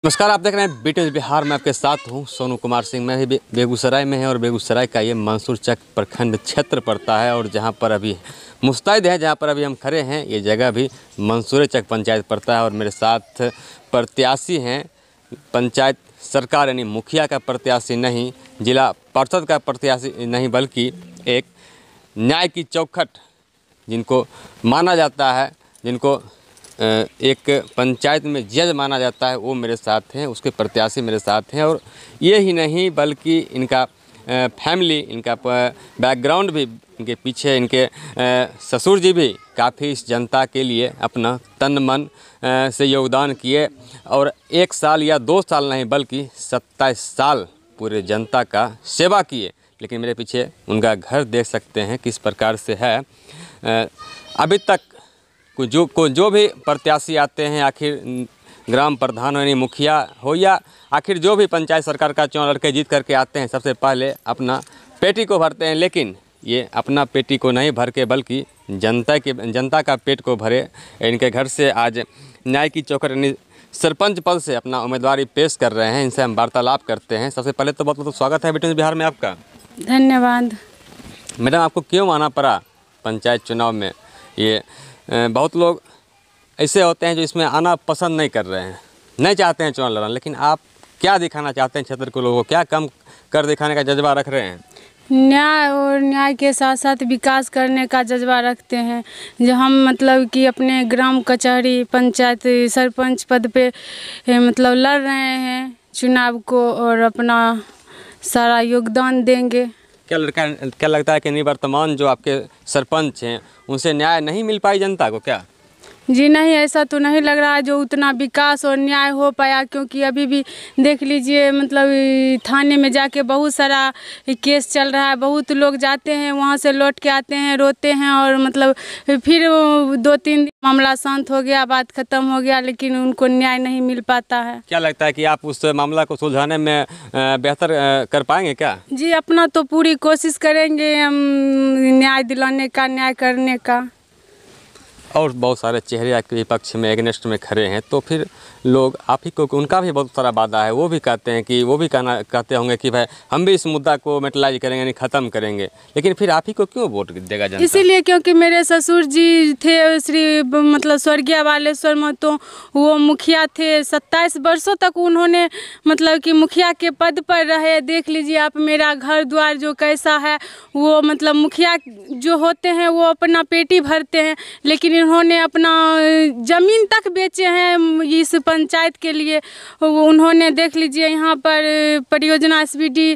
नमस्कार, आप देख रहे हैं बीटेज बिहार में आपके साथ हूं सोनू कुमार सिंह। मैं भी बेगूसराय में है और बेगूसराय का ये मंसूर चक प्रखंड क्षेत्र पड़ता है और जहां पर अभी मुस्तैद है, जहां पर अभी हम खड़े हैं, ये जगह भी मंसूर चक पंचायत पड़ता है। और मेरे साथ प्रत्याशी हैं पंचायत सरकार यानी मुखिया का प्रत्याशी नहीं, जिला पार्षद का प्रत्याशी नहीं, बल्कि एक न्याय की चौखट जिनको माना जाता है, जिनको एक पंचायत में जज माना जाता है, वो मेरे साथ हैं, उसके प्रत्याशी मेरे साथ हैं। और ये ही नहीं बल्कि इनका फैमिली, इनका बैकग्राउंड भी, इनके पीछे इनके ससुर जी भी काफ़ी इस जनता के लिए अपना तन मन से योगदान किए और 1 साल या 2 साल नहीं बल्कि 27 साल पूरे जनता का सेवा किए। लेकिन मेरे पीछे उनका घर देख सकते हैं किस प्रकार से है। अभी तक जो भी प्रत्याशी आते हैं, आखिर ग्राम प्रधान यानी मुखिया हो या आखिर जो भी पंचायत सरकार का चुनाव लड़के जीत करके आते हैं, सबसे पहले अपना पेटी को भरते हैं। लेकिन ये अपना पेटी को नहीं भर के बल्कि जनता का पेट को भरे। इनके घर से आज न्याय की चौखट यानी सरपंच पद से अपना उम्मीदवारी पेश कर रहे हैं। इनसे हम वार्तालाप करते हैं। सबसे पहले तो बहुत बहुत स्वागत है बीटेज बिहार में आपका। धन्यवाद। मैडम, आपको क्यों आना पड़ा पंचायत चुनाव में? ये बहुत लोग ऐसे होते हैं जो इसमें आना पसंद नहीं कर रहे हैं, नहीं चाहते हैं चुनाव लड़ना, लेकिन आप क्या दिखाना चाहते हैं क्षेत्र के लोगों को? क्या कम कर दिखाने का जज्बा रख रहे हैं? न्याय और न्याय के साथ साथ विकास करने का जज्बा रखते हैं। जो हम मतलब कि अपने ग्राम कचहरी पंचायत सरपंच पद पे मतलब लड़ रहे हैं चुनाव को और अपना सारा योगदान देंगे। क्या लगता है कि निवर्तमान जो आपके सरपंच हैं उनसे न्याय नहीं मिल पाई जनता को क्या? जी नहीं, ऐसा तो नहीं लग रहा है जो उतना विकास और न्याय हो पाया, क्योंकि अभी भी देख लीजिए मतलब थाने में जाके बहुत सारा केस चल रहा है। बहुत लोग जाते हैं, वहाँ से लौट के आते हैं, रोते हैं और मतलब फिर 2-3 दिन मामला शांत हो गया, बात खत्म हो गया, लेकिन उनको न्याय नहीं मिल पाता है। क्या लगता है कि आप उस मामला को सुलझाने में बेहतर कर पाएंगे क्या? जी, अपना तो पूरी कोशिश करेंगे हम न्याय दिलाने का, न्याय करने का। और बहुत सारे चेहरे आपके विपक्ष में एगनेस्ट में खड़े हैं, तो फिर लोग आप ही को, उनका भी बहुत सारा वादा है, वो भी कहते हैं कि वो भी कहते होंगे कि भाई हम भी इस मुद्दा को मेटलाइज करेंगे यानी ख़त्म करेंगे। लेकिन फिर आप ही को क्यों वोट देगा जनता? इसीलिए क्योंकि मेरे ससुर जी थे श्री मतलब स्वर्गीय बालेश्वर महतो, वो मुखिया थे। 27 वर्षों तक उन्होंने मतलब कि मुखिया के पद पर रहे। देख लीजिए आप मेरा घर द्वार जो कैसा है। वो मतलब मुखिया जो होते हैं वो अपना पेटी भरते हैं, लेकिन उन्होंने अपना ज़मीन तक बेचे हैं इस पंचायत के लिए। उन्होंने देख लीजिए यहाँ पर परियोजना एसबीडी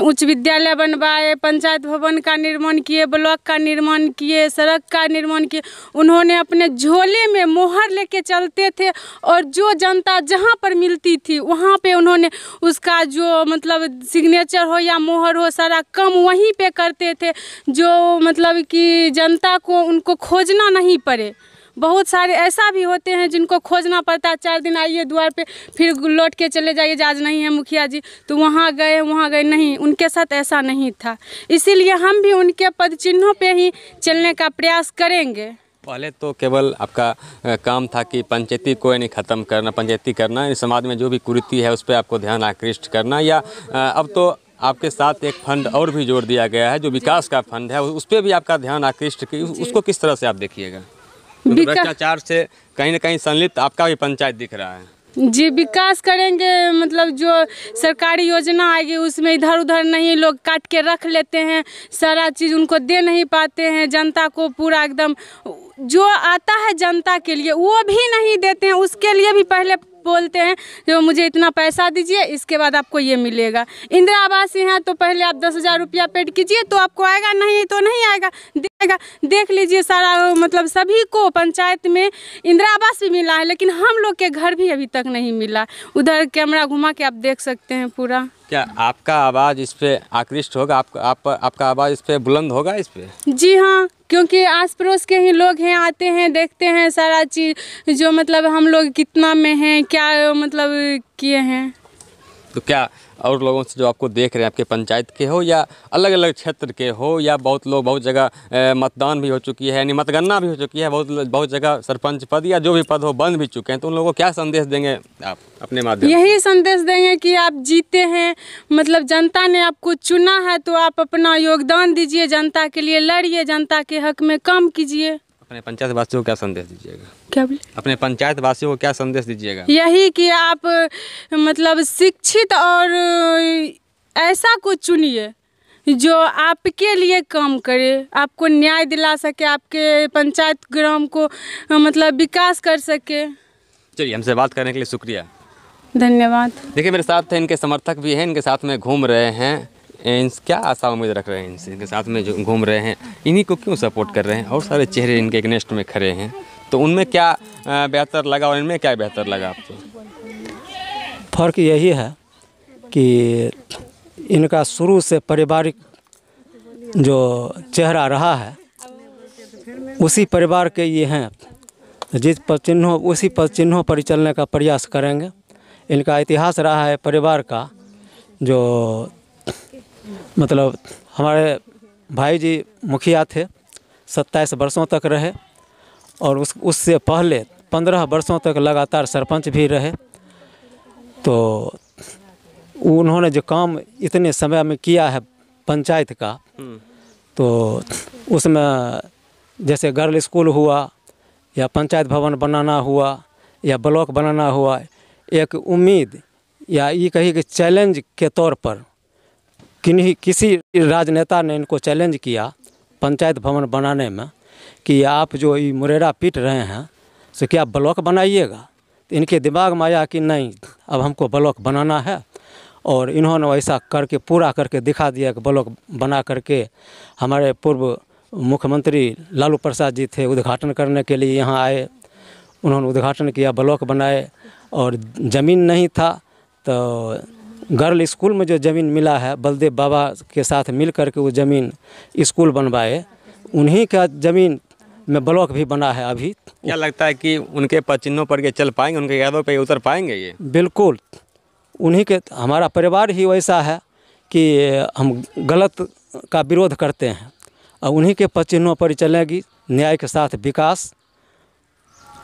उच्च विद्यालय बनवाए, पंचायत भवन का निर्माण किए, ब्लॉक का निर्माण किए, सड़क का निर्माण किए। उन्होंने अपने झोले में मोहर लेके चलते थे और जो जनता जहाँ पर मिलती थी वहाँ पे उन्होंने उसका जो मतलब सिग्नेचर हो या मोहर हो सारा काम वहीं पे करते थे, जो मतलब कि जनता को उनको खोजना नहीं पड़े। बहुत सारे ऐसा भी होते हैं जिनको खोजना पड़ता है, 4 दिन आइए द्वार पे फिर लौट के चले जाइए, आज नहीं है मुखिया जी तो वहाँ गए नहीं। उनके साथ ऐसा नहीं था, इसीलिए हम भी उनके पद चिन्हों पे ही चलने का प्रयास करेंगे। पहले तो केवल आपका काम था कि पंचायती को यानी ख़त्म करना, पंचायती करना, समाज में जो भी कुरीति है उस पर आपको ध्यान आकृष्ट करना, या अब तो आपके साथ एक फंड और भी जोड़ दिया गया है जो विकास का फंड है, उस पर भी आपका ध्यान आकृष्ट, उसको किस तरह से आप देखिएगा? भ्रष्टाचार से कहीं ना कहीं संलिप्त आपका भी पंचायत दिख रहा है। जी, विकास करेंगे। मतलब जो सरकारी योजना आएगी उसमें इधर उधर नहीं, लोग काट के रख लेते हैं, सारा चीज़ उनको दे नहीं पाते हैं। जनता को पूरा एकदम जो आता है जनता के लिए वो भी नहीं देते हैं। उसके लिए भी पहले बोलते हैं जो मुझे इतना पैसा दीजिए, इसके बाद आपको ये मिलेगा। इंदिरा आवास यहाँ तो पहले आप 10,000 रुपया पेड कीजिए तो आपको आएगा, नहीं तो नहीं आएगा, देगा। देख लीजिए सारा मतलब सभी को पंचायत में इंदिरा आवास भी मिला है, लेकिन हम लोग के घर भी अभी तक नहीं मिला। उधर कैमरा घुमा के आप देख सकते हैं पूरा। क्या आपका आवाज़ इस पे आकृष्ट होगा? आपका आवाज़ इस पे बुलंद होगा इस पे? जी हाँ, क्योंकि आस पड़ोस के ही लोग हैं, आते हैं, देखते हैं सारा चीज़, जो मतलब हम लोग कितना में हैं, क्या मतलब किए हैं। तो क्या और लोगों से जो आपको देख रहे हैं, आपके पंचायत के हो या अलग अलग क्षेत्र के हो, या बहुत लोग बहुत जगह मतदान भी हो चुकी है, यानी मतगणना भी हो चुकी है, बहुत जगह सरपंच पद या जो भी पद हो बन भी चुके हैं, तो उन लोगों को क्या संदेश देंगे आप अपने माध्यम से? यही संदेश देंगे कि आप जीते हैं, मतलब जनता ने आपको चुना है, तो आप अपना योगदान दीजिए, जनता के लिए लड़िए, जनता के हक में काम कीजिए। अपने पंचायत वासियों को क्या संदेश दीजिएगा? क्या बोले? अपने पंचायत वासियों को क्या संदेश दीजिएगा? यही कि आप मतलब शिक्षित और ऐसा कुछ चुनिए जो आपके लिए काम करे, आपको न्याय दिला सके, आपके पंचायत ग्राम को मतलब विकास कर सके। चलिए, हमसे बात करने के लिए शुक्रिया, धन्यवाद। देखिए मेरे साथ हैं इनके समर्थक भी हैं, इनके साथ में घूम रहे हैं, क्या आशा उम्मीद रख रहे हैं इनसे, इनके साथ में जो घूम रहे हैं, इन्हीं को क्यों सपोर्ट कर रहे हैं, और सारे चेहरे इनके अगेंस्ट में खड़े हैं, तो उनमें क्या बेहतर लगा और इनमें क्या बेहतर लगा आपको? फ़र्क यही है कि इनका शुरू से पारिवारिक जो चेहरा रहा है उसी परिवार के ये हैं, जिस पद चिन्हों उसी पद चिन्हों पर चलने का प्रयास करेंगे। इनका इतिहास रहा है परिवार का, जो मतलब हमारे भाई जी मुखिया थे, 27 वर्षों तक रहे, और उससे पहले 15 वर्षों तक लगातार सरपंच भी रहे। तो उन्होंने जो काम इतने समय में किया है पंचायत का, तो उसमें जैसे गर्ल स्कूल हुआ, या पंचायत भवन बनाना हुआ, या ब्लॉक बनाना हुआ, एक उम्मीद या ये कही कि चैलेंज के तौर पर किसी राजनेता ने इनको चैलेंज किया पंचायत भवन बनाने में कि आप जो ये मुरेरा पीट रहे हैं सो क्या ब्लॉक बनाइएगा। तो इनके दिमाग में आया कि नहीं, अब हमको ब्लॉक बनाना है, और इन्होंने वैसा करके पूरा करके दिखा दिया कि ब्लॉक बना करके हमारे पूर्व मुख्यमंत्री लालू प्रसाद जी थे, उद्घाटन करने के लिए यहाँ आए, उन्होंने उद्घाटन किया, ब्लॉक बनाए, और ज़मीन नहीं था तो गर्ल स्कूल में जो ज़मीन मिला है बलदेव बाबा के साथ मिल कर के वो ज़मीन स्कूल बनवाए, उन्हीं का ज़मीन में ब्लॉक भी बना है। अभी क्या लगता है कि उनके पद चिन्हों पर ये चल पाएंगे, उनके यादों पे उतर पाएंगे ये? बिल्कुल, उन्हीं के, हमारा परिवार ही वैसा है कि हम गलत का विरोध करते हैं, और उन्हीं के पद चिन्हों पर चलेगी न्याय के साथ विकास।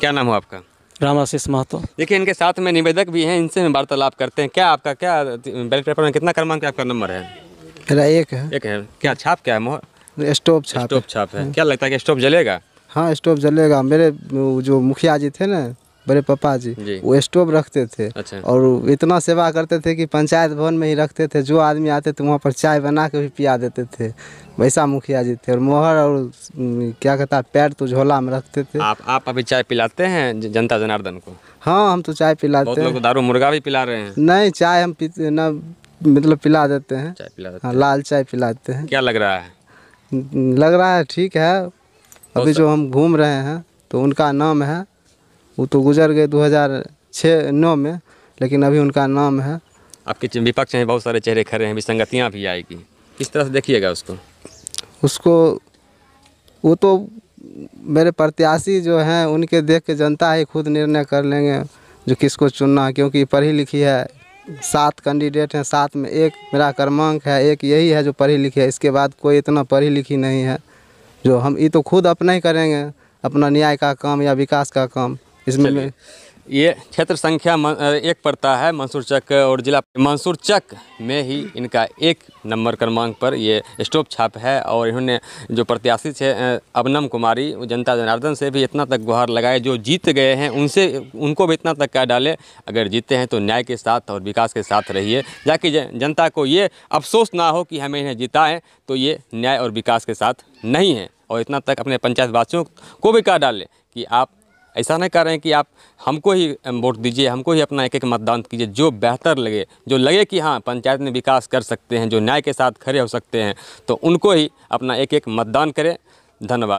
क्या नाम हो आपका? रामाशीष महतो। देखिए इनके साथ में निवेदक भी हैं, इनसे हम वार्तालाप करते हैं। क्या आपका क्या बैलेट पेपर में कितना क्रमांक आपका नंबर है? मेरा एक है। एक है। क्या छाप क्या है? मोहर? स्टोव छाप। स्टोव छाप है। क्या लगता है कि स्टोव जलेगा? हाँ, स्टोव जलेगा। मेरे जो मुखिया जी थे ना, बड़े पापा जी, वो स्टोव रखते थे। अच्छा। और इतना सेवा करते थे कि पंचायत भवन में ही रखते थे, जो आदमी आते थे वहाँ पर चाय बना के भी पिया देते थे, वैसा मुखिया जी थे। और मोहर और क्या कहता है पैर तो झोला में रखते थे। आप अभी चाय पिलाते हैं जनता जनार्दन को? हाँ, हम तो चाय पिलाते हैं। बहुत लोग दारू मुर्गा भी पिला रहे हैं। नहीं, चाय हम पीते ना, मतलब पिला देते हैं। चाय पिला देते हाँ, हैं। लाल चाय पिलाते हैं। क्या लग रहा है? लग रहा है ठीक है। अभी जो हम घूम रहे हैं तो उनका नाम है, वो तो गुजर गए 2006-09 में, लेकिन अभी उनका नाम है। आपके विपक्ष में बहुत सारे चेहरे खड़े हैं, विसंगतियाँ भी आएगी, किस तरह से देखिएगा उसको? वो तो मेरे प्रत्याशी जो हैं उनके देख के जनता ही खुद निर्णय कर लेंगे जो किसको चुनना है, क्योंकि पढ़ी लिखी है। 7 कैंडिडेट हैं, 7 में एक मेरा क्रमांक है, एक यही है जो पढ़ी लिखी है। इसके बाद कोई इतना पढ़ी लिखी नहीं है। जो हम ये तो खुद अपना ही करेंगे, अपना न्याय का काम या विकास का काम। इसमें ये क्षेत्र संख्या 1 पड़ता है मंसूर चक, और जिला मंसूर चक में ही इनका 1 नंबर क्रमांक पर ये स्टोव छाप है। और इन्होंने जो प्रत्याशी थे अबनम कुमारी, जनता जनार्दन से भी इतना तक गुहार लगाए, जो जीत गए हैं उनको भी इतना तक कह डाले, अगर जीते हैं तो न्याय के साथ और विकास के साथ रहिए, ताकि जनता को ये अफसोस ना हो कि हमें इन्हें जिताएं तो ये न्याय और विकास के साथ नहीं हैं। और इतना तक अपने पंचायत वासियों को भी कह डाले कि आप ऐसा नहीं कर रहे हैं कि आप हमको ही वोट दीजिए, हमको ही अपना एक मतदान कीजिए, जो बेहतर लगे, जो लगे कि हाँ पंचायत में विकास कर सकते हैं, जो न्याय के साथ खड़े हो सकते हैं, तो उनको ही अपना एक मतदान करें। धन्यवाद।